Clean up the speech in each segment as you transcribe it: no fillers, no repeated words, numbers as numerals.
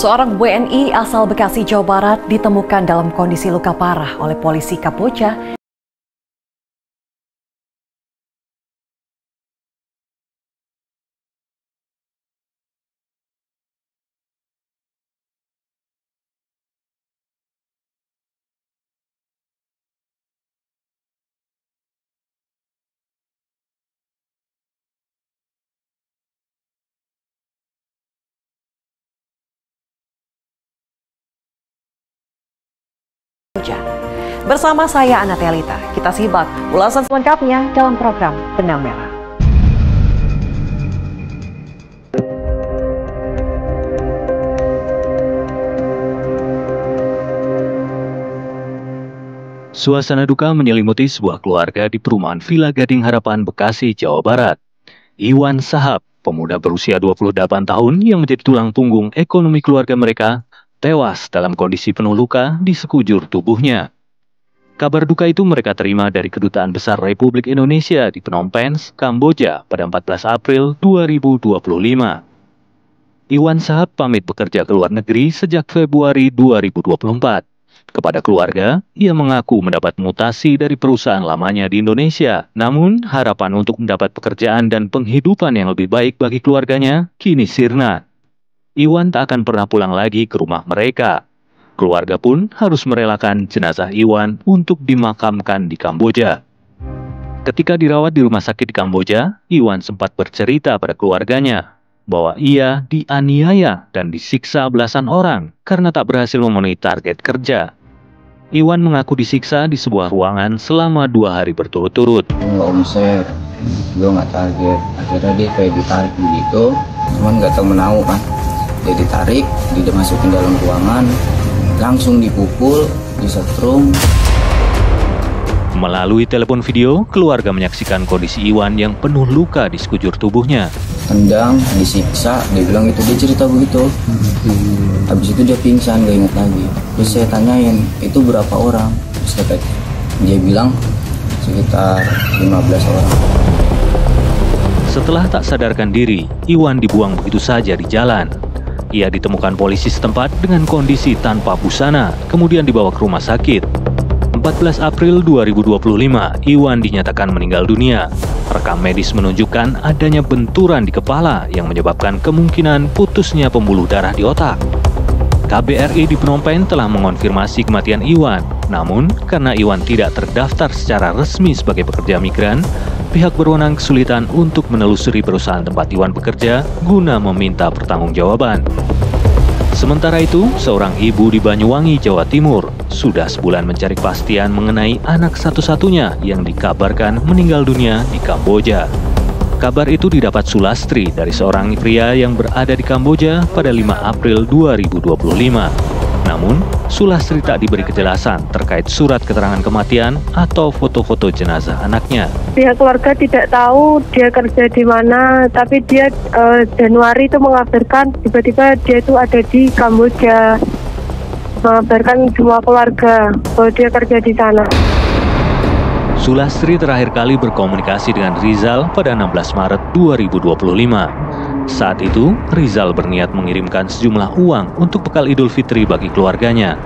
Seorang WNI asal Bekasi, Jawa Barat ditemukan dalam kondisi luka parah oleh polisi Kamboja. Bersama saya Ana Telita, kita simak ulasan selengkapnya dalam program Benang Merah. Suasana duka menyelimuti sebuah keluarga di perumahan Villa Gading Harapan, Bekasi, Jawa Barat. Iwan Sahab, pemuda berusia 28 tahun yang menjadi tulang punggung ekonomi keluarga mereka, tewas dalam kondisi penuh luka di sekujur tubuhnya. Kabar duka itu mereka terima dari Kedutaan Besar Republik Indonesia di Phnom Penh, Kamboja pada 14 April 2025. Iwan Sahab pamit bekerja ke luar negeri sejak Februari 2024. Kepada keluarga, ia mengaku mendapat mutasi dari perusahaan lamanya di Indonesia. Namun, harapan untuk mendapat pekerjaan dan penghidupan yang lebih baik bagi keluarganya kini sirna. Iwan tak akan pernah pulang lagi ke rumah mereka. Keluarga pun harus merelakan jenazah Iwan untuk dimakamkan di Kamboja. Ketika dirawat di rumah sakit di Kamboja, Iwan sempat bercerita pada keluarganya bahwa ia dianiaya dan disiksa belasan orang karena tak berhasil memenuhi target kerja. Iwan mengaku disiksa di sebuah ruangan selama 2 hari berturut-turut. Nggak omset, gue nggak target. Akhirnya dia kayak ditarik begitu, cuman nggak tahu menau kan. Dia ditarik, dia dimasukin dalam ruangan, langsung dipukul, disetrum. Melalui telepon video, keluarga menyaksikan kondisi Iwan yang penuh luka di sekujur tubuhnya. Tendang, disiksa, dia bilang itu, dia cerita begitu. Habis itu dia pingsan, gak ingat lagi. Terus saya tanyain, itu berapa orang? Terus dia bilang sekitar 15 orang. Setelah tak sadarkan diri, Iwan dibuang begitu saja di jalan. Ia ditemukan polisi setempat dengan kondisi tanpa busana, kemudian dibawa ke rumah sakit. 14 April 2025, Iwan dinyatakan meninggal dunia. Rekam medis menunjukkan adanya benturan di kepala yang menyebabkan kemungkinan putusnya pembuluh darah di otak. KBRI di Phnom Penh telah mengonfirmasi kematian Iwan. Namun, karena Iwan tidak terdaftar secara resmi sebagai pekerja migran, pihak berwenang kesulitan untuk menelusuri perusahaan tempat Iwan bekerja guna meminta pertanggungjawaban. Sementara itu, seorang ibu di Banyuwangi, Jawa Timur, sudah sebulan mencari kepastian mengenai anak satu-satunya yang dikabarkan meninggal dunia di Kamboja. Kabar itu didapat Sulastri dari seorang pria yang berada di Kamboja pada 5 April 2025. Namun, Sulastri tak diberi kejelasan terkait surat keterangan kematian atau foto-foto jenazah anaknya. Pihak keluarga tidak tahu dia kerja di mana, tapi dia Januari itu mengabarkan tiba-tiba dia itu ada di Kamboja. Mengabarkan semua keluarga bahwa dia kerja di sana. Sulastri terakhir kali berkomunikasi dengan Rizal pada 16 Maret 2025. Saat itu, Rizal berniat mengirimkan sejumlah uang untuk bekal Idul Fitri bagi keluarganya.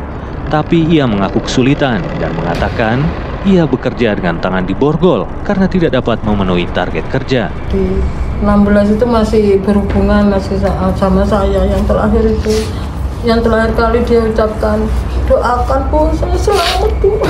Tapi ia mengaku kesulitan dan mengatakan ia bekerja dengan tangan di borgol karena tidak dapat memenuhi target kerja. Di 16 itu masih berhubungan masih sama saya yang terakhir itu. Yang terakhir kali dia ucapkan, doakan Bu, saya selamat Bu.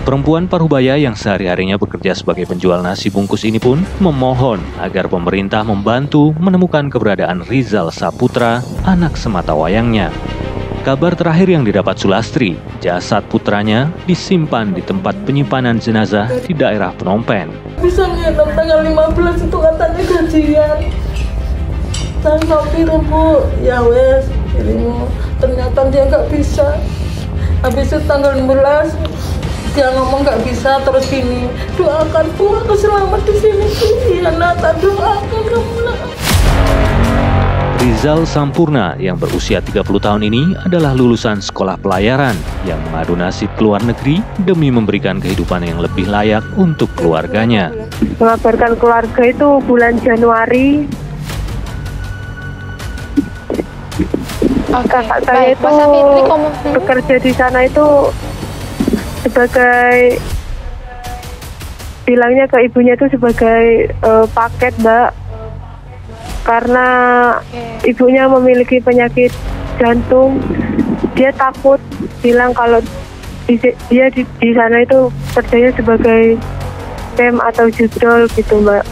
Perempuan Parubaya yang sehari-harinya bekerja sebagai penjual nasi bungkus ini pun memohon agar pemerintah membantu menemukan keberadaan Rizal Saputra, anak sematawayangnya. Kabar terakhir yang didapat Sulastri, jasad putranya disimpan di tempat penyimpanan jenazah di daerah Phnom Penh. Bisa ngirim tanggal 15 itu katanya gajian. Saya sampirin Bu, ya wes, ternyata dia nggak bisa. Habis itu tanggal 15 dia ngomong nggak bisa, terus gini, doakan Bu, aku selamat di sini Bu. Iya nak, tak doakan kamu nak. Rizal Sampurna yang berusia 30 tahun ini adalah lulusan sekolah pelayaran yang mengadu nasib ke luar negeri demi memberikan kehidupan yang lebih layak untuk keluarganya. Mengabarkan keluarga itu bulan Januari. Kakak saya itu bekerja di sana itu sebagai, bilangnya ke ibunya itu sebagai paket, Mbak. Karena ibunya memiliki penyakit jantung, dia takut, bilang kalau dia di sana itu kerjanya sebagai scam atau judol gitu, Mbak.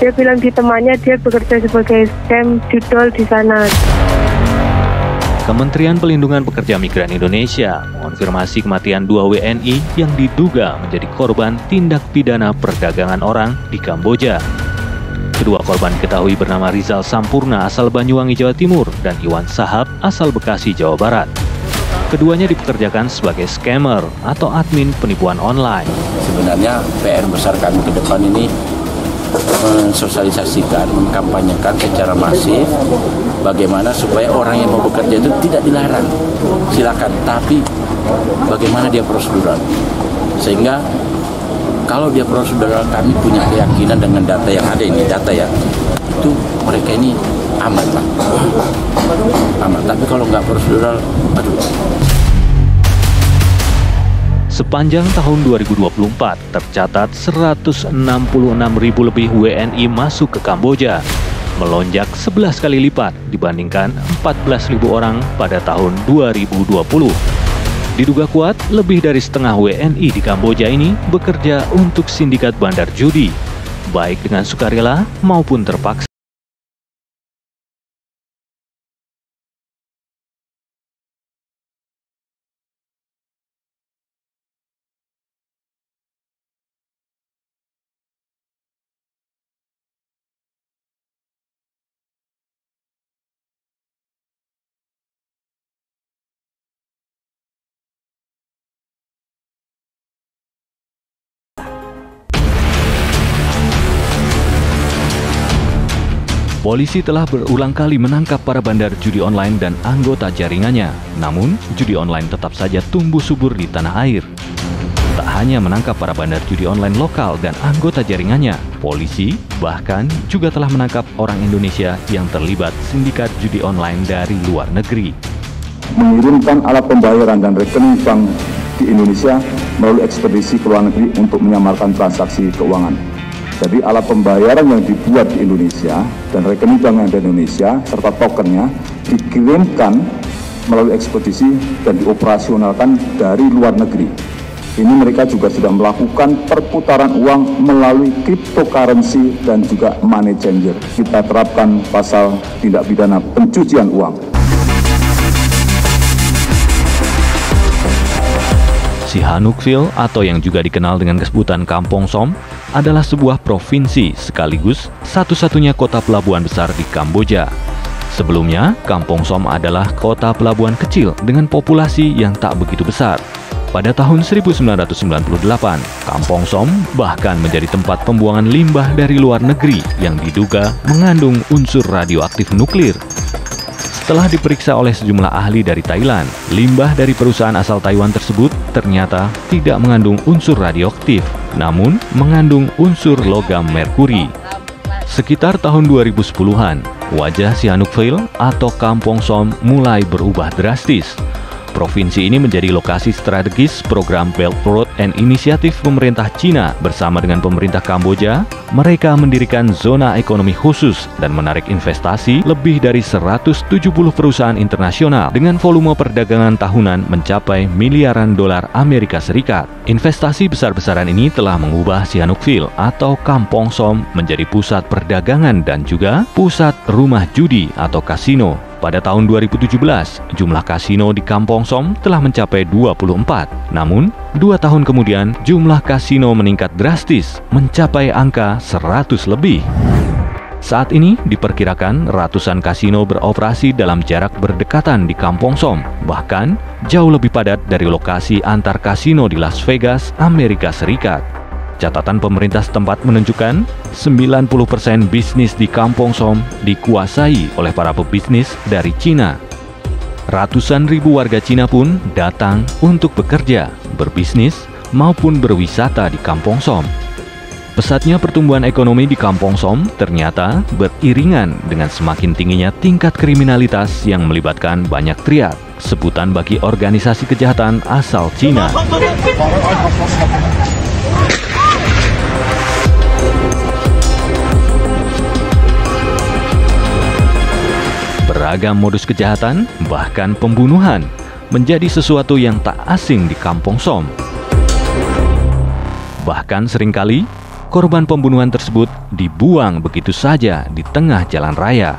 Dia bilang di temannya dia bekerja sebagai scam judol di sana. Kementerian Pelindungan Pekerja Migran Indonesia mengonfirmasi kematian 2 WNI yang diduga menjadi korban tindak pidana perdagangan orang di Kamboja. Kedua korban diketahui bernama Rizal Sampurna asal Banyuwangi, Jawa Timur, dan Iwan Sahab asal Bekasi, Jawa Barat. Keduanya dipekerjakan sebagai scammer atau admin penipuan online. Sebenarnya PR besar kami ke depan ini mensosialisasikan, mengkampanyekan secara masif bagaimana supaya orang yang mau bekerja itu tidak dilarang, silakan, tapi bagaimana dia prosedural, sehingga kalau dia prosedural kami punya keyakinan dengan data yang ada ini, data ya, itu mereka ini aman lah, aman. Tapi kalau nggak prosedural, aduh. Sepanjang tahun 2024, tercatat 166.000 lebih WNI masuk ke Kamboja, melonjak 11 kali lipat dibandingkan 14.000 orang pada tahun 2020. Diduga kuat, lebih dari setengah WNI di Kamboja ini bekerja untuk sindikat bandar judi, baik dengan sukarela maupun terpaksa. Polisi telah berulang kali menangkap para bandar judi online dan anggota jaringannya. Namun, judi online tetap saja tumbuh subur di tanah air. Tak hanya menangkap para bandar judi online lokal dan anggota jaringannya, polisi bahkan juga telah menangkap orang Indonesia yang terlibat sindikat judi online dari luar negeri. Mengirimkan alat pembayaran dan rekening bank di Indonesia melalui ekspedisi ke luar negeri untuk menyamarkan transaksi keuangan. Jadi alat pembayaran yang dibuat di Indonesia dan rekening bank yang ada di Indonesia serta tokennya dikirimkan melalui ekspedisi dan dioperasionalkan dari luar negeri. Ini mereka juga sudah melakukan perputaran uang melalui cryptocurrency dan juga money changer. Kita terapkan pasal tindak pidana pencucian uang. Sihanoukville atau yang juga dikenal dengan sebutan Kampong Som adalah sebuah provinsi sekaligus satu-satunya kota pelabuhan besar di Kamboja. Sebelumnya, Kampong Som adalah kota pelabuhan kecil dengan populasi yang tak begitu besar. Pada tahun 1998, Kampong Som bahkan menjadi tempat pembuangan limbah dari luar negeri yang diduga mengandung unsur radioaktif nuklir. Setelah diperiksa oleh sejumlah ahli dari Thailand, limbah dari perusahaan asal Taiwan tersebut ternyata tidak mengandung unsur radioaktif, namun mengandung unsur logam merkuri. Sekitar tahun 2010-an, wajah Sihanoukville atau Kampong Som mulai berubah drastis. Provinsi ini menjadi lokasi strategis program Belt Road and Initiative pemerintah Cina bersama dengan pemerintah Kamboja. Mereka mendirikan zona ekonomi khusus dan menarik investasi lebih dari 170 perusahaan internasional dengan volume perdagangan tahunan mencapai miliaran dolar Amerika Serikat. Investasi besar-besaran ini telah mengubah Sihanoukville atau Kampong Som menjadi pusat perdagangan dan juga pusat rumah judi atau kasino. Pada tahun 2017, jumlah kasino di Kampong Som telah mencapai 24. Namun, 2 tahun kemudian, jumlah kasino meningkat drastis, mencapai angka 100 lebih. Saat ini, diperkirakan ratusan kasino beroperasi dalam jarak berdekatan di Kampong Som, bahkan jauh lebih padat dari lokasi antar kasino di Las Vegas, Amerika Serikat. Catatan pemerintah setempat menunjukkan 90% bisnis di Kampong Som dikuasai oleh para pebisnis dari Cina. Ratusan ribu warga Cina pun datang untuk bekerja, berbisnis, maupun berwisata di Kampong Som. Pesatnya pertumbuhan ekonomi di Kampong Som ternyata beriringan dengan semakin tingginya tingkat kriminalitas yang melibatkan banyak triad, sebutan bagi organisasi kejahatan asal Cina. Beragam modus kejahatan, bahkan pembunuhan, menjadi sesuatu yang tak asing di Kampong Som. Bahkan seringkali, korban pembunuhan tersebut dibuang begitu saja di tengah jalan raya.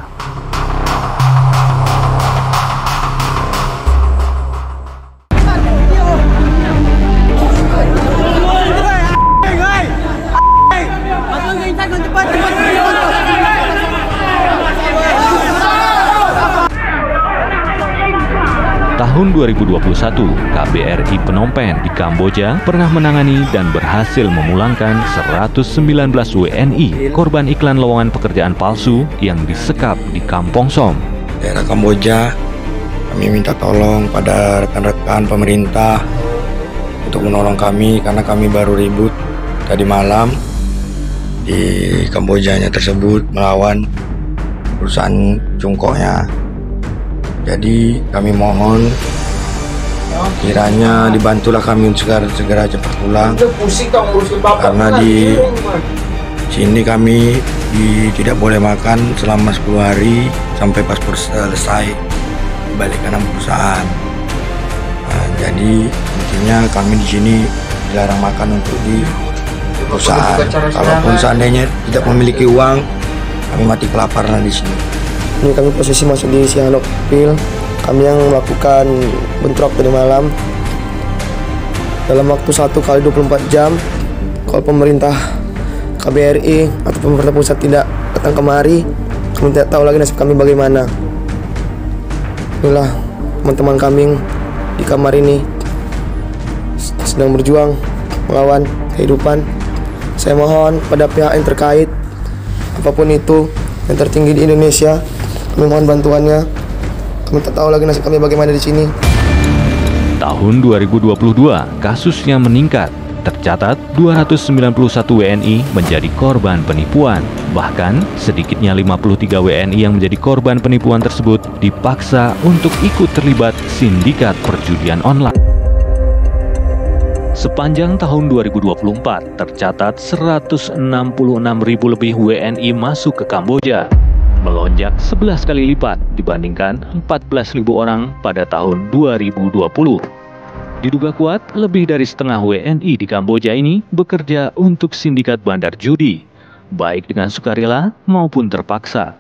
Tahun 2021, KBRI Phnom Penh di Kamboja pernah menangani dan berhasil memulangkan 119 WNI korban iklan lowongan pekerjaan palsu yang disekap di Kampong Som. Daerah Kamboja, kami minta tolong pada rekan-rekan pemerintah untuk menolong kami karena kami baru ribut tadi malam di Kambojanya tersebut melawan perusahaan cungkoknya. Jadi kami mohon kiranya dibantulah kami segera cepat pulang karena di sini kami tidak boleh makan selama 10 hari sampai paspor selesai balik ke perusahaan. Nah, jadi intinya kami di sini dilarang makan untuk di perusahaan. Kalaupun seandainya tidak memiliki uang, kami mati kelaparan di sini. Ini kami posisi masuk di Sihanoukville. Kami yang melakukan bentrok tadi malam. Dalam waktu 1 kali 24 jam, kalau pemerintah KBRI atau pemerintah pusat tidak datang kemari, kami tidak tahu lagi nasib kami bagaimana. Inilah teman-teman kami di kamar ini sedang berjuang melawan kehidupan. Saya mohon pada pihak yang terkait, apapun itu yang tertinggi di Indonesia, kami mohon bantuannya. Kami tak tahu lagi nasib kami bagaimana di sini. Tahun 2022, kasusnya meningkat. Tercatat 291 WNI menjadi korban penipuan. Bahkan, sedikitnya 53 WNI yang menjadi korban penipuan tersebut dipaksa untuk ikut terlibat sindikat perjudian online. Sepanjang tahun 2024, tercatat 166.000 lebih WNI masuk ke Kamboja, melonjak 11 kali lipat dibandingkan 14.000 orang pada tahun 2020. Diduga kuat, lebih dari setengah WNI di Kamboja ini bekerja untuk sindikat bandar judi, baik dengan sukarela maupun terpaksa.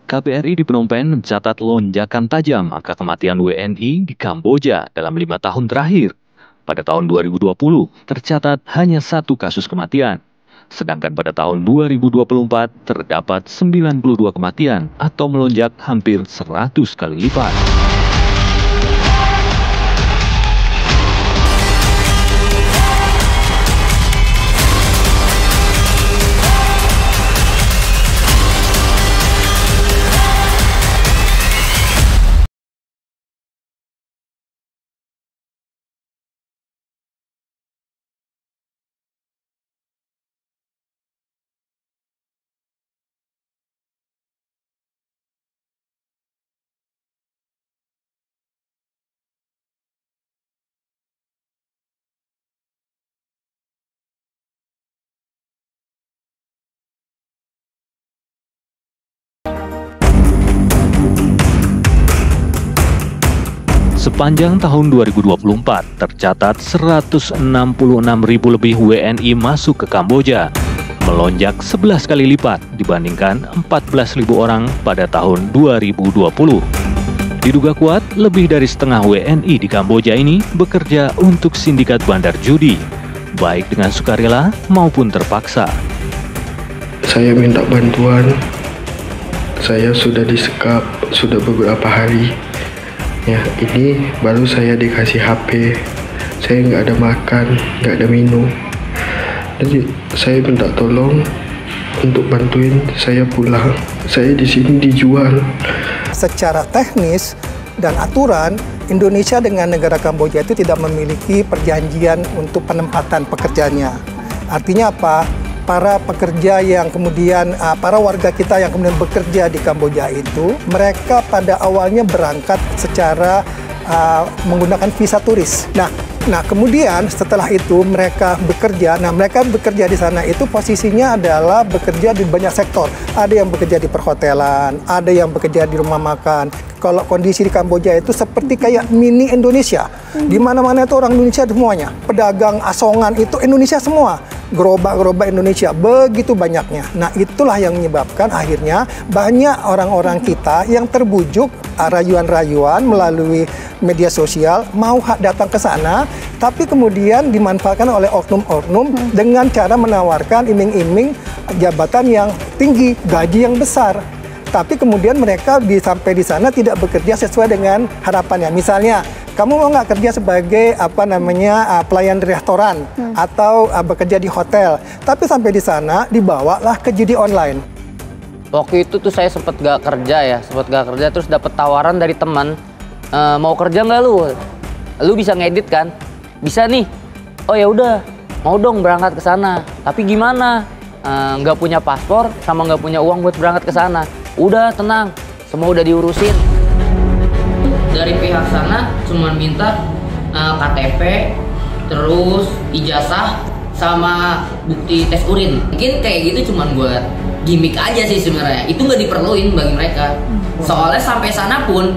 KBRI di Phnom Penh mencatat lonjakan tajam angka kematian WNI di Kamboja dalam 5 tahun terakhir. Pada tahun 2020, tercatat hanya 1 kasus kematian. Sedangkan pada tahun 2024 terdapat 92 kematian atau melonjak hampir 100 kali lipat. Sepanjang tahun 2024, tercatat 166.000 lebih WNI masuk ke Kamboja, melonjak 11 kali lipat dibandingkan 14.000 orang pada tahun 2020. Diduga kuat, lebih dari setengah WNI di Kamboja ini bekerja untuk sindikat bandar judi, baik dengan sukarela maupun terpaksa. Saya minta bantuan. Saya sudah disekap sudah beberapa hari. Ya, ini baru saya dikasih HP. Saya nggak ada makan, nggak ada minum. Jadi saya minta tolong untuk bantuin saya pulang. Saya di sini dijual. Secara teknis dan aturan, Indonesia dengan negara Kamboja itu tidak memiliki perjanjian untuk penempatan pekerjanya. Artinya apa? Para pekerja yang kemudian, para warga kita yang kemudian bekerja di Kamboja itu, mereka pada awalnya berangkat secara menggunakan visa turis. Nah, kemudian setelah itu mereka bekerja. Nah, mereka bekerja di sana itu posisinya adalah bekerja di banyak sektor. Ada yang bekerja di perhotelan, ada yang bekerja di rumah makan. Kalau kondisi di Kamboja itu seperti kayak mini Indonesia. Di mana-mana itu orang Indonesia semuanya. Pedagang asongan itu Indonesia semua. Gerobak-gerobak Indonesia begitu banyaknya. Nah, itulah yang menyebabkan akhirnya banyak orang-orang kita yang terbujuk rayuan-rayuan melalui media sosial mau datang ke sana, tapi kemudian dimanfaatkan oleh oknum-oknum dengan cara menawarkan iming-iming jabatan yang tinggi, gaji yang besar. Tapi kemudian mereka sampai di sana tidak bekerja sesuai dengan harapannya. Misalnya, kamu mau nggak kerja sebagai pelayan di restoran atau bekerja di hotel, tapi sampai di sana dibawalah ke judi online. Waktu itu tuh saya sempat gak kerja terus dapat tawaran dari teman, mau kerja nggak lu bisa ngedit kan? Bisa nih. Oh ya udah, mau dong berangkat ke sana. Tapi gimana? Nggak punya paspor sama nggak punya uang buat berangkat ke sana. Udah tenang, semua udah diurusin. Dari pihak sana cuma minta KTP, terus ijazah sama bukti tes urin. Mungkin kayak gitu cuma buat gimmick aja sih sebenarnya. Itu nggak diperluin bagi mereka. Soalnya sampai sana pun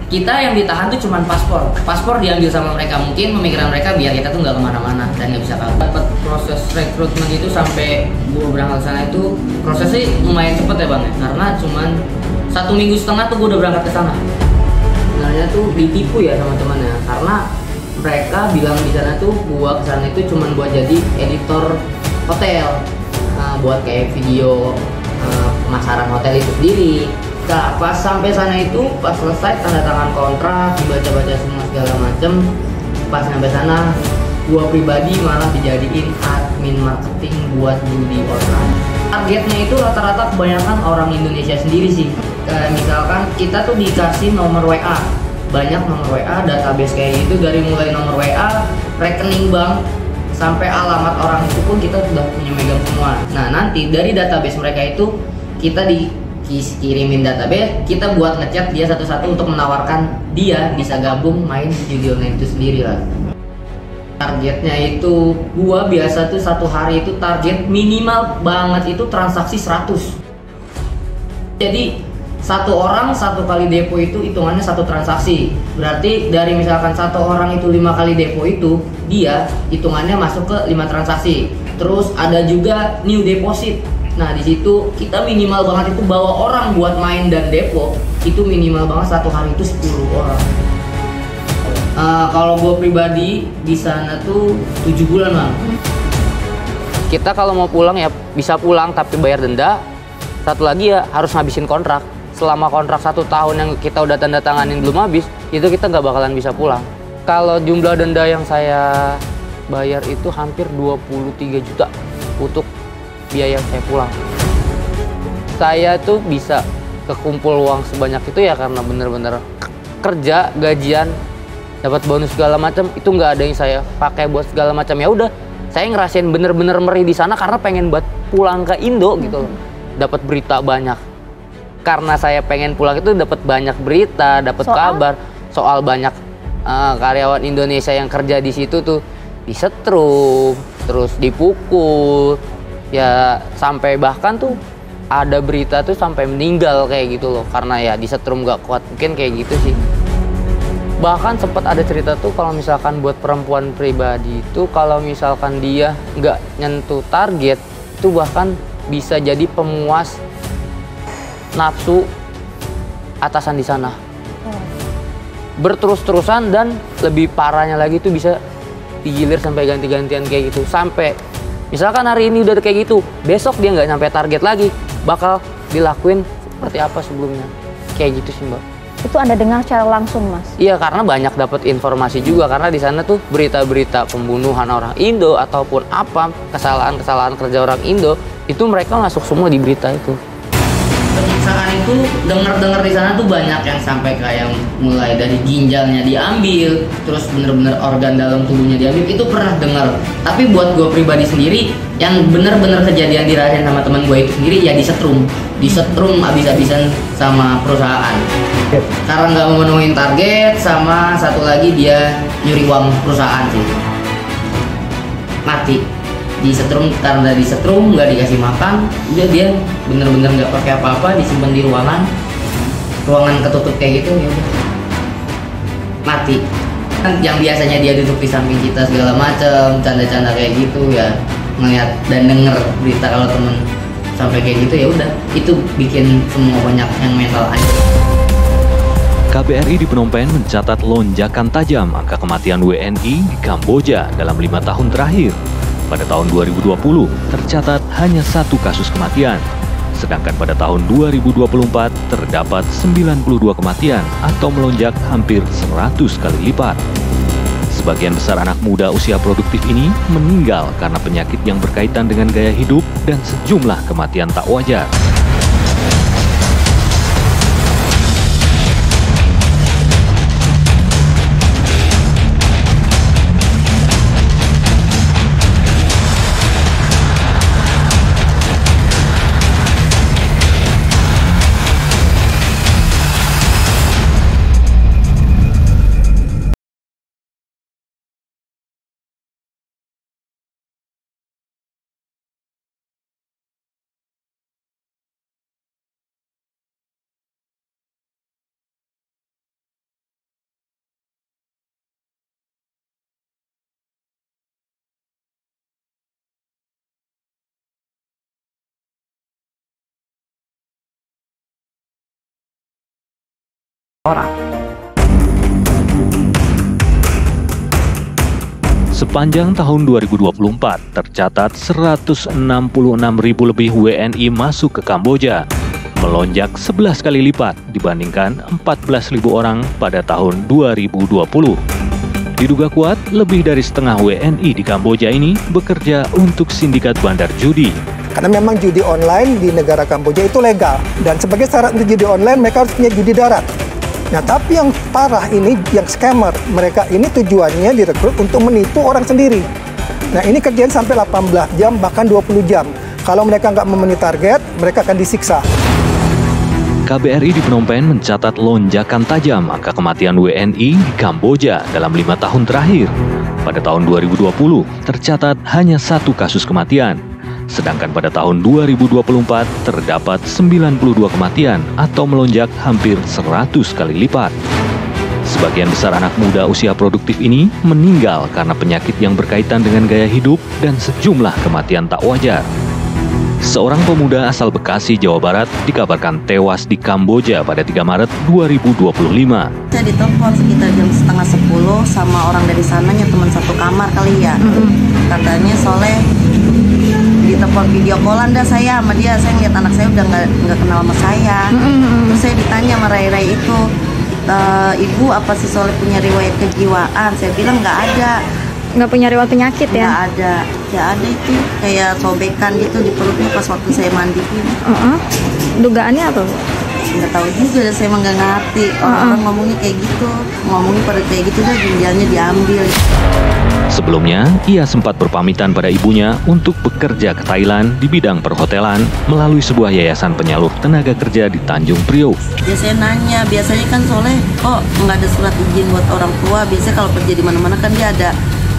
kita yang ditahan tuh cuma paspor. Paspor diambil sama mereka. Mungkin pemikiran mereka biar kita tuh nggak kemana-mana dan nggak bisa kabur. Dapat proses rekrutmen itu sampai gue berangkat sana itu prosesnya lumayan cepet ya bang ya. Karena cuma 1,5 minggu tuh gue udah berangkat ke sana. Sebenarnya tuh ditipu ya sama temannya. Karena mereka bilang di sana tuh gue kesana itu cuma buat jadi editor hotel. Buat kayak video pemasaran hotel itu sendiri. Nah, pas sampai sana itu, pas selesai tanda tangan kontrak, dibaca-baca semua segala macem. Pas sampai sana, gua pribadi malah dijadiin admin marketing buat judi online. Targetnya itu rata-rata kebanyakan orang Indonesia sendiri sih. Misalkan kita tuh dikasih nomor WA, banyak nomor WA, database kayak gitu, dari mulai nomor WA, rekening bank, sampai alamat orang itu pun kita sudah punya megang semua. Nah nanti dari database mereka itu kita dikirimin database, kita buat ngechat dia satu-satu untuk menawarkan dia bisa gabung main judi online itu sendiri lah. Targetnya itu gua biasa tuh satu hari itu target minimal banget itu transaksi 100. Jadi satu orang satu kali depo itu hitungannya satu transaksi. Berarti dari misalkan satu orang itu 5 kali depo itu dia hitungannya masuk ke 5 transaksi. Terus ada juga new deposit. Nah di situ kita minimal banget itu bawa orang buat main dan depo itu minimal banget satu hari itu 10 orang. Kalau gue pribadi di sana tuh 7 bulan bang. Kita kalau mau pulang ya bisa pulang tapi bayar denda. Satu lagi ya harus ngabisin kontrak. Selama kontrak 1 tahun yang kita udah tanda tanganin belum habis, itu kita nggak bakalan bisa pulang. Kalau jumlah denda yang saya bayar itu hampir 23 juta untuk biaya saya pulang. Saya tuh bisa kekumpul uang sebanyak itu ya karena bener-bener kerja, gajian, dapat bonus segala macam, itu nggak ada yang saya pakai buat segala macam. Ya udah, saya ngerasain bener-bener meri di sana karena pengen buat pulang ke Indo gitu loh. Dapat berita banyak. Karena saya pengen pulang itu dapat banyak berita, dapat kabar soal banyak karyawan Indonesia yang kerja di situ tuh disetrum, terus dipukul, ya sampai bahkan tuh ada berita tuh sampai meninggal kayak gitu loh karena ya disetrum gak kuat, mungkin kayak gitu sih. Bahkan sempat ada cerita tuh kalau misalkan buat perempuan pribadi itu kalau misalkan dia nggak nyentuh target itu bahkan bisa jadi pemuas nafsu atasan di sana. Berterus-terusan dan lebih parahnya lagi itu bisa digilir sampai ganti-gantian kayak gitu. Sampai misalkan hari ini udah kayak gitu, besok dia nggak sampai target lagi, bakal dilakuin seperti apa sebelumnya. Kayak gitu sih mbak. itu Anda dengar secara langsung, Mas? Iya, karena banyak dapat informasi juga, karena di sana tuh berita-berita pembunuhan orang Indo ataupun apa kesalahan-kesalahan kerja orang Indo itu mereka masuk semua di berita itu. Penyiksaan itu dengar-dengar di sana tuh banyak yang sampai kayak mulai dari ginjalnya diambil, terus bener-bener organ dalam tubuhnya diambil, itu pernah dengar. Tapi buat gue pribadi sendiri, yang bener-bener kejadian dirasain sama teman gue itu sendiri ya disetrum abis-abisan sama perusahaan. Karena nggak memenuhi target, sama satu lagi dia nyuri uang perusahaan sih. Mati. Disetrum, karena disetrum nggak dikasih makan, udah dia bener-bener nggak pakai apa-apa, disimpan di ruangan ketutup kayak gitu, ya udah mati. Kan yang biasanya dia duduk di samping kita segala macem, canda-canda kayak gitu ya, ngeliat dan denger berita kalau temen sampai kayak gitu, ya udah itu bikin semua banyak yang mental aja. KBRI di Phnom Penh mencatat lonjakan tajam angka kematian WNI di Kamboja dalam 5 tahun terakhir. Pada tahun 2020 tercatat hanya 1 kasus kematian, sedangkan pada tahun 2024 terdapat 92 kematian atau melonjak hampir 100 kali lipat. Sebagian besar anak muda usia produktif ini meninggal karena penyakit yang berkaitan dengan gaya hidup dan sejumlah kematian tak wajar. Orang. Sepanjang tahun 2024, tercatat 166.000 lebih WNI masuk ke Kamboja, melonjak 11 kali lipat dibandingkan 14.000 orang pada tahun 2020. Diduga kuat, lebih dari setengah WNI di Kamboja ini bekerja untuk sindikat bandar judi. Karena memang judi online di negara Kamboja itu legal, dan sebagai syarat untuk judi online mereka harus punya judi darat. Nah, tapi yang parah ini, yang scammer, mereka ini tujuannya direkrut untuk menipu orang sendiri. Nah, ini kerjaan sampai 18 jam, bahkan 20 jam. Kalau mereka nggak memenuhi target, mereka akan disiksa. KBRI di Phnom Penh mencatat lonjakan tajam angka kematian WNI di Kamboja dalam 5 tahun terakhir. Pada tahun 2020, tercatat hanya 1 kasus kematian. Sedangkan pada tahun 2024 terdapat 92 kematian atau melonjak hampir 100 kali lipat. Sebagian besar anak muda usia produktif ini meninggal karena penyakit yang berkaitan dengan gaya hidup dan sejumlah kematian tak wajar. Seorang pemuda asal Bekasi, Jawa Barat dikabarkan tewas di Kamboja pada 3 Maret 2025. Saya ditelepon sekitar jam setengah 10 sama orang dari sananya, teman satu kamar kali ya. Katanya Soleh ditelepon video callan dah saya sama dia. Saya ngeliat anak saya udah nggak kenal sama saya. Terus saya ditanya sama Rai itu, ibu apa si Soleh punya riwayat kejiwaan? Saya bilang nggak ada. Nggak punya riwayat penyakit ya? Nggak ada itu kayak sobekan gitu di perutnya pas waktu saya mandi. Dugaannya apa, Bu? Nggak tahu juga, saya emang nggak ngerti. Orang ngomongnya kayak gitu, ngomongnya pada kayak gitu dah, ginjalnya diambil. Sebelumnya, ia sempat berpamitan pada ibunya untuk bekerja ke Thailand di bidang perhotelan melalui sebuah yayasan penyalur tenaga kerja di Tanjung Priok. Ya saya nanya, biasanya kan Soleh kok nggak ada surat izin buat orang tua. Biasanya kalau kerja di mana-mana kan dia ada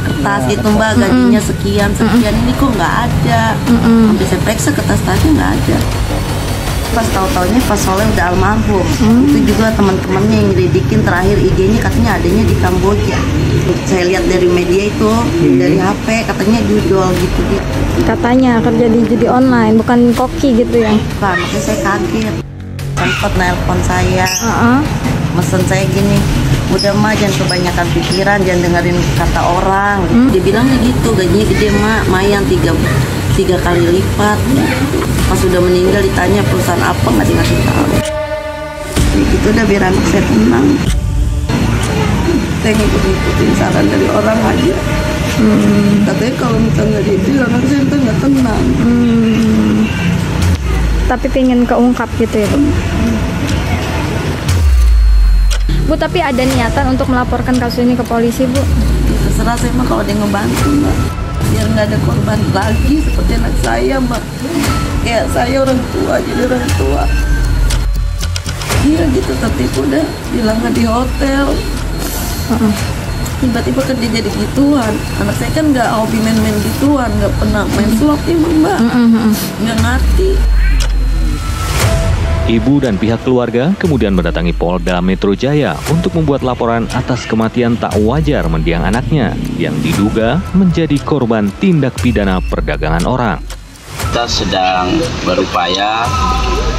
kertas gitu Mbak, gajinya sekian, ini kok nggak ada. Sampai saya periksa kertas tadi nggak ada. Pas tahu-taunya pas Soleh udah almarhum, itu juga teman-temannya yang nyelidikin, terakhir IG-nya katanya adanya di Kamboja. Saya lihat dari media itu, dari HP katanya jual gitu. Katanya kerja di judi online, bukan koki gitu ya? Bukan, makanya saya kaget. Sempat nelpon saya, mesen saya gini, udah mah jangan kebanyakan pikiran, jangan dengerin kata orang. Dia bilangnya gitu, gajinya gede mak, mayan 3 kali lipat. Pas sudah meninggal ditanya perusahaan apa, nggak dikasih tahu. Ya gitu udah biar anak saya tenang. Saya ngikutin saran dari orang aja. Katanya kalau misalnya gitu anak saya nggak tenang. Tapi pengen keungkap gitu ya, Bu? Bu, tapi ada niatan untuk melaporkan kasus ini ke polisi, Bu? Ya, terserah saya mah kalau dia ngebantu, Mbak. Biar nggak ada korban lagi seperti anak saya, Mbak. Kayak saya orang tua, jadi orang tua. Iya gitu, tertipu dah. Bilangnya di hotel. Tiba-tiba kerja jadi gituan. Anak saya kan nggak hobi main-main gituan, nggak pernah main slot emang, Mbak. Nggak ngerti. Ibu dan pihak keluarga kemudian mendatangi Polda Metro Jaya untuk membuat laporan atas kematian tak wajar mendiang anaknya yang diduga menjadi korban tindak pidana perdagangan orang. Kita sedang berupaya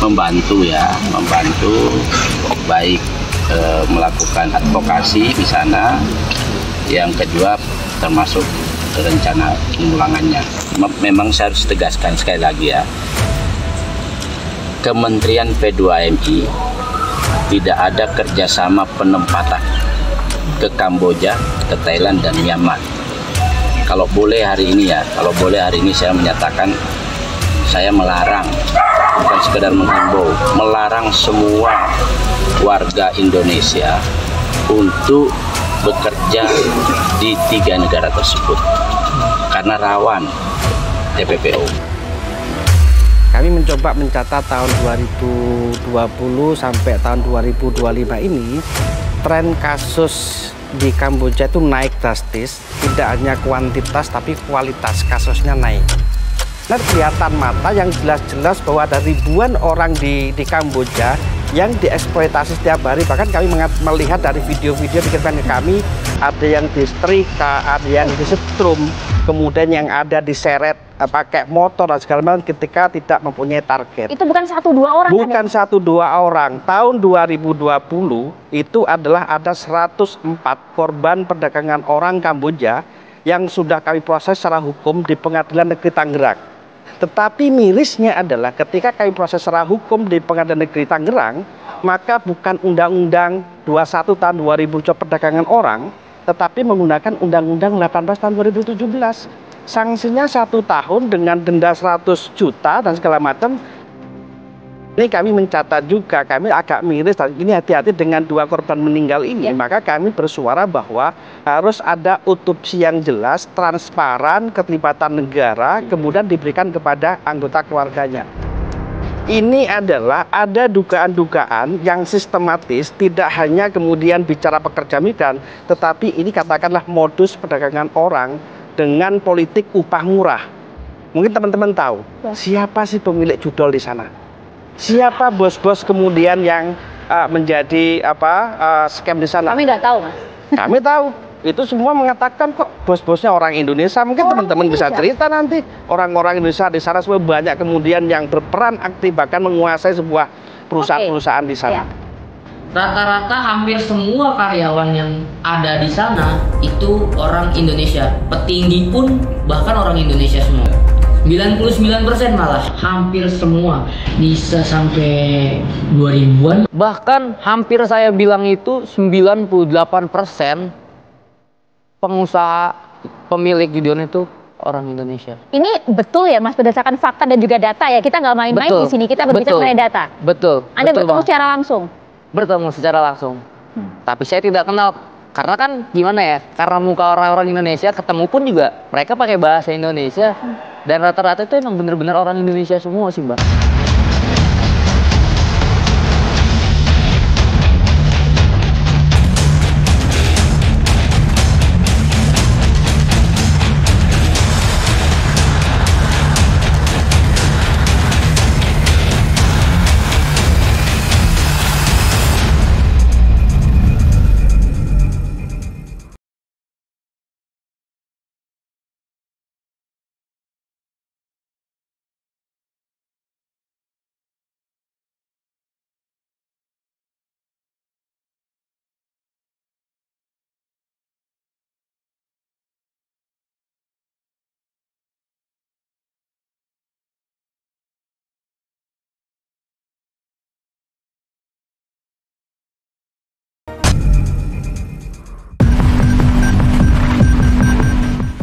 membantu baik melakukan advokasi di sana, yang kedua termasuk rencana pemulangannya. Memang saya harus tegaskan sekali lagi ya, Kementerian P2MI tidak ada kerjasama penempatan ke Kamboja, ke Thailand, dan Myanmar. Kalau boleh hari ini saya menyatakan saya melarang, bukan sekedar menghimbau, melarang semua warga Indonesia untuk bekerja di 3 negara tersebut karena rawan TPPO. Kami mencoba mencatat tahun 2020 sampai tahun 2025 ini, tren kasus di Kamboja itu naik drastis, tidak hanya kuantitas tapi kualitas kasusnya naik. Nah, kelihatan mata yang jelas-jelas bahwa ada ribuan orang di Kamboja yang dieksploitasi setiap hari. Bahkan kami melihat dari video-video dikirimkan ke kami, ada yang disetrika, ada yang disetrum, kemudian yang ada diseret pakai motor dan segala macam ketika tidak mempunyai target. Itu bukan 1-2 orang? Bukan 1-2 orang. Tahun 2020 itu adalah ada 104 korban perdagangan orang Kamboja yang sudah kami proses secara hukum di Pengadilan Negeri Tangerang. Tetapi mirisnya adalah ketika kami proses secara hukum di Pengadilan Negeri Tangerang, maka bukan Undang-Undang 21 tahun 2000 perdagangan orang, tetapi menggunakan Undang-Undang 18 tahun 2017. Sanksinya 1 tahun dengan denda 100 juta dan segala macam. Ini kami mencatat juga, kami agak miris, ini hati-hati dengan 2 korban meninggal ini. Maka kami bersuara bahwa harus ada otopsi yang jelas, transparan, keterlibatan negara, kemudian diberikan kepada anggota keluarganya. Ini adalah ada dugaan-dugaan yang sistematis, tidak hanya kemudian bicara pekerja migran, tetapi ini katakanlah modus perdagangan orang dengan politik upah murah. Mungkin teman-teman tahu siapa sih pemilik judol di sana? Siapa bos-bos kemudian yang menjadi scam di sana? Kami nggak tahu, Mas. Kami tahu. Itu semua mengatakan kok bos-bosnya orang Indonesia. Mungkin teman-teman bisa cerita nanti. Orang-orang Indonesia di sana semua banyak kemudian yang berperan aktif bahkan menguasai sebuah perusahaan-perusahaan di sana. Rata-rata hampir semua karyawan yang ada di sana itu orang Indonesia. Petinggi pun bahkan orang Indonesia semua. 99% malah, hampir semua. Bisa sampai 2000-an. Bahkan hampir saya bilang itu 98% pengusaha pemilik Gideon itu orang Indonesia. Ini betul ya, Mas, berdasarkan fakta dan juga data ya. Kita nggak main-main di sini, kita berbicara mengenai data. Betul. Anda bertemu secara langsung? Bertemu secara langsung. Tapi saya tidak kenal, karena kan gimana ya, karena muka orang-orang Indonesia, ketemu pun juga mereka pakai bahasa Indonesia, dan rata-rata itu emang bener-bener orang Indonesia semua sih, Mbak.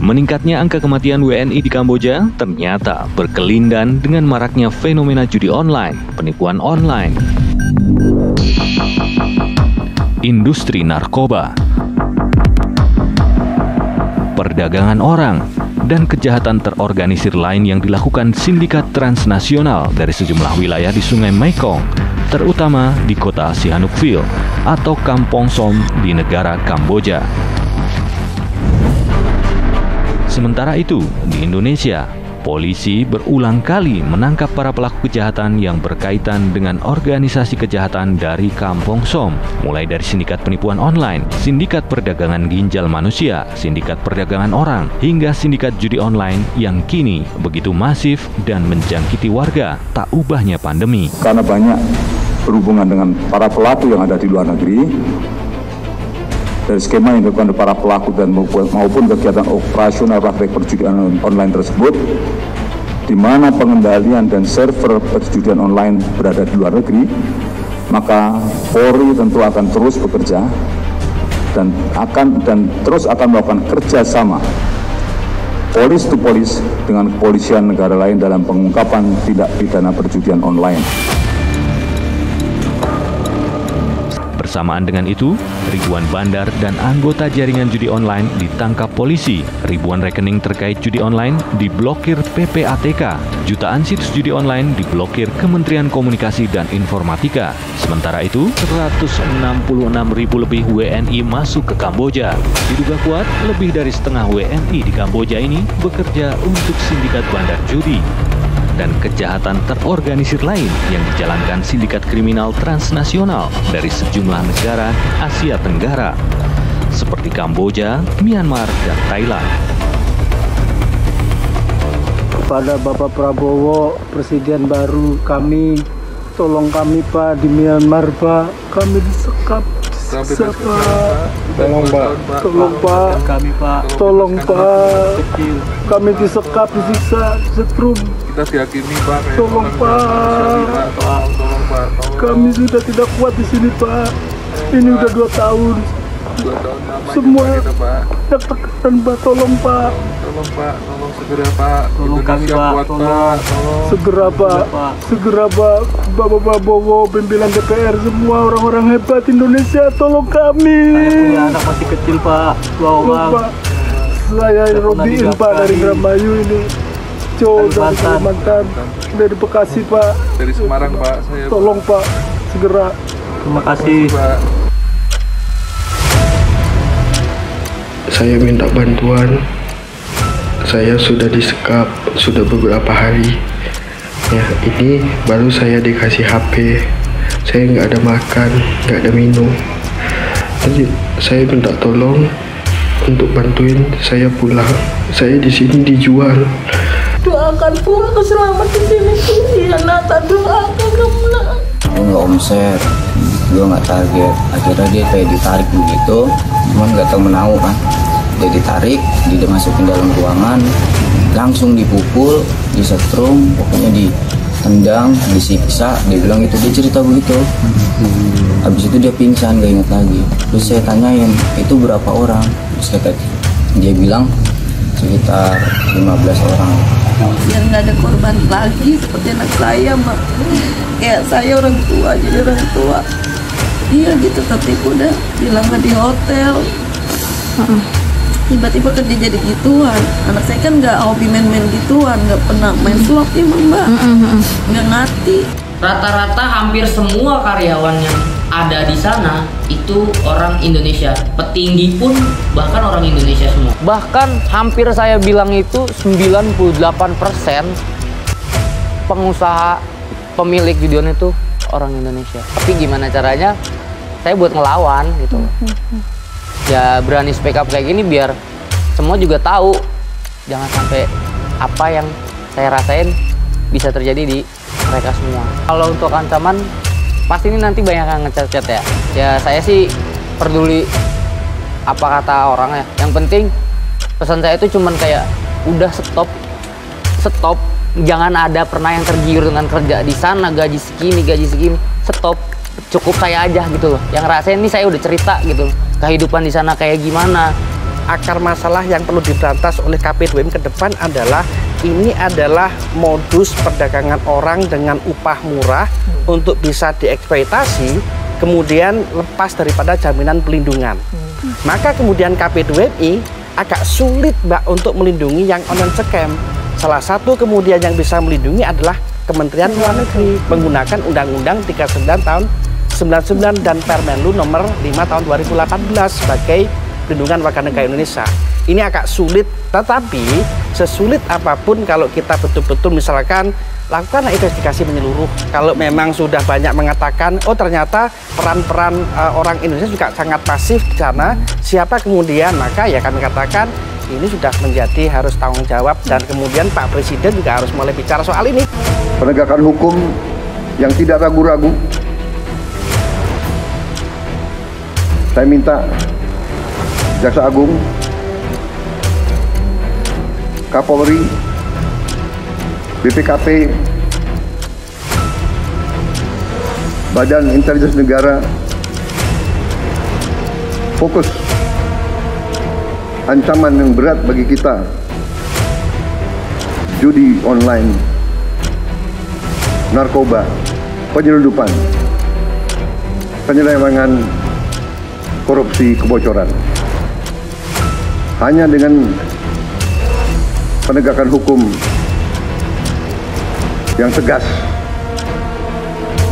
Meningkatnya angka kematian WNI di Kamboja ternyata berkelindan dengan maraknya fenomena judi online, penipuan online, industri narkoba, perdagangan orang, dan kejahatan terorganisir lain yang dilakukan sindikat transnasional dari sejumlah wilayah di Sungai Mekong, terutama di kota Sihanoukville atau Kampong Som di negara Kamboja. Sementara itu, di Indonesia, polisi berulang kali menangkap para pelaku kejahatan yang berkaitan dengan organisasi kejahatan dari Kampong Som, mulai dari sindikat penipuan online, sindikat perdagangan ginjal manusia, sindikat perdagangan orang, hingga sindikat judi online yang kini begitu masif dan menjangkiti warga tak ubahnya pandemi. Karena banyak berhubungan dengan para pelaku yang ada di luar negeri, dari skema yang dilakukan oleh para pelaku dan maupun kegiatan operasional praktek perjudian online tersebut, di mana pengendalian dan server perjudian online berada di luar negeri, maka Polri tentu akan terus bekerja dan terus akan melakukan kerjasama polis to polis dengan kepolisian negara lain dalam pengungkapan tindak pidana perjudian online. Bersamaan dengan itu, ribuan bandar dan anggota jaringan judi online ditangkap polisi. Ribuan rekening terkait judi online diblokir PPATK. Jutaan situs judi online diblokir Kementerian Komunikasi dan Informatika. Sementara itu, 166.000 lebih WNI masuk ke Kamboja. Diduga kuat, lebih dari setengah WNI di Kamboja ini bekerja untuk sindikat bandar judi dan kejahatan terorganisir lain yang dijalankan sindikat kriminal transnasional dari sejumlah negara Asia Tenggara seperti Kamboja, Myanmar, dan Thailand. Kepada Bapak Prabowo, Presiden baru kami, tolong kami Pak, di Myanmar Pak, kami disekap, disiksa Pak. Tolong Pak, tolong Pak, kami Pak, tolong Pak, kami disekap, disiksa, disetrum. Kita dihakimi Pak. Tolong Pak, kami sudah tidak kuat di sini Pak. Ini udah 2 tahun. Semua yang tekan Pak, tolong Pak. Tolong Pak, tolong segera Pak. Tolong kami Pak, tolong. Segera Pak, segera Pak. Bapak Prabowo, pimpinan DPR, semua orang-orang hebat Indonesia, tolong kami. Saya punya anak masih kecil Pak, 2 orang. Pak. Saya Robiin Pak dari Indramayu ini. Dari Kalimantan, dari Bekasi Pak. Dari Semarang Pak, saya tolong Pak, segera. Terima kasih Pak. Saya minta bantuan. Saya sudah disekap, sudah beberapa hari. Ya, ini baru saya dikasih HP. Saya nggak ada makan, nggak ada minum. Jadi saya minta tolong untuk bantuin saya pulang. Saya di sini dijual. Doakan pula keselamatan di sini tuh. Ya Nata, doakan kamu nak. Gue nggak omset, gue nggak target. Akhirnya dia kayak ditarik begitu, cuman nggak tahu menau kan. Dia ditarik, dia dimasukin dalam ruangan, langsung dipukul, disetrum, pokoknya ditendang, disiksa. Dia bilang itu, dia cerita begitu. Habis itu dia pingsan, gak ingat lagi. Terus saya tanyain, itu berapa orang? Terus dia bilang sekitar 15 orang. Biar nggak ada korban lagi seperti anak saya Mbak. Kayak saya orang tua, jadi orang tua. Iya gitu, tapi udah bilangnya di hotel. Tiba-tiba kerja jadi gituan. Anak saya kan nggak hobi main-main gituan, nggak pernah main slot emang Mbak. Nggak ngerti. Rata-rata hampir semua karyawan yang ada di sana itu orang Indonesia. Petinggi pun bahkan orang Indonesia semua. Bahkan hampir saya bilang itu 98% pengusaha pemilik judion itu orang Indonesia. Tapi gimana caranya saya buat ngelawan gitu. Ya berani speak up kayak gini biar semua juga tahu. Jangan sampai apa yang saya rasain bisa terjadi di mereka semua. Kalau untuk ancaman, pasti ini nanti banyak yang ngechat-chat ya. Ya saya sih peduli apa kata orang ya. Yang penting pesan saya itu cuman kayak udah stop. Jangan ada pernah yang tergiur dengan kerja di sana gaji segini. Stop. Cukup saya aja gitu loh. Yang rasain ini saya udah cerita gitu loh. Kehidupan di sana kayak gimana. akar masalah yang perlu diberantas oleh KP2M ke depan adalah ini adalah modus perdagangan orang dengan upah murah untuk bisa dieksploitasi, kemudian lepas daripada jaminan pelindungan. Maka kemudian KP2MI agak sulit Mbak untuk melindungi yang online scam. Salah satu kemudian yang bisa melindungi adalah Kementerian Luar Negeri menggunakan Undang-Undang 39 tahun 99 dan Permenlu nomor 5 tahun 2018 sebagai perlindungan warga negara Indonesia. Ini agak sulit, tetapi sesulit apapun kalau kita betul-betul misalkan lakukanlah investigasi menyeluruh. Kalau memang sudah banyak mengatakan, oh ternyata peran-peran orang Indonesia juga sangat pasif di sana, siapa kemudian, maka ya kami katakan ini sudah menjadi harus tanggung jawab dan kemudian Pak Presiden juga harus mulai bicara soal ini. Penegakan hukum yang tidak ragu-ragu. Saya minta Jaksa Agung, Kapolri, BPKP, Badan Intelijen Negara fokus ancaman yang berat bagi kita, judi online, narkoba, penyelundupan, penyelewengan, korupsi, kebocoran. Hanya dengan penegakan hukum yang tegas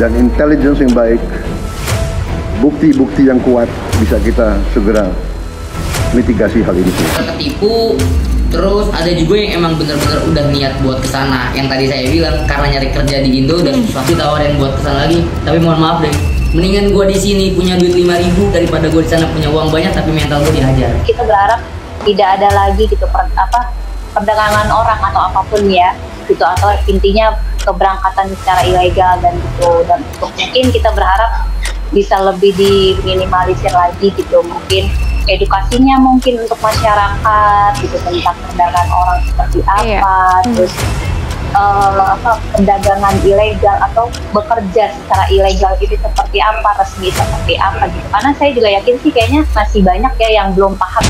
dan intelligence yang baik, bukti-bukti yang kuat, bisa kita segera mitigasi hal ini. Ketipu, terus ada juga yang emang bener-bener udah niat buat kesana. Yang tadi saya bilang karena nyari kerja di Indo dan pasti tawarin buat kesana lagi. Tapi mohon maaf deh, mendingan gue di sini punya duit 5.000 daripada gue di sana punya uang banyak tapi mental gue dihajar. Kita berharap tidak ada lagi gitu perdagangan orang atau apapun ya gitu, atau intinya keberangkatan secara ilegal dan gitu. Dan untuk mungkin kita berharap bisa lebih diminimalisir lagi gitu, mungkin edukasinya mungkin untuk masyarakat gitu tentang perdagangan orang seperti apa, terus perdagangan ilegal atau bekerja secara ilegal itu seperti apa, resmi seperti apa gitu. Karena saya juga yakin sih kayaknya masih banyak ya yang belum paham.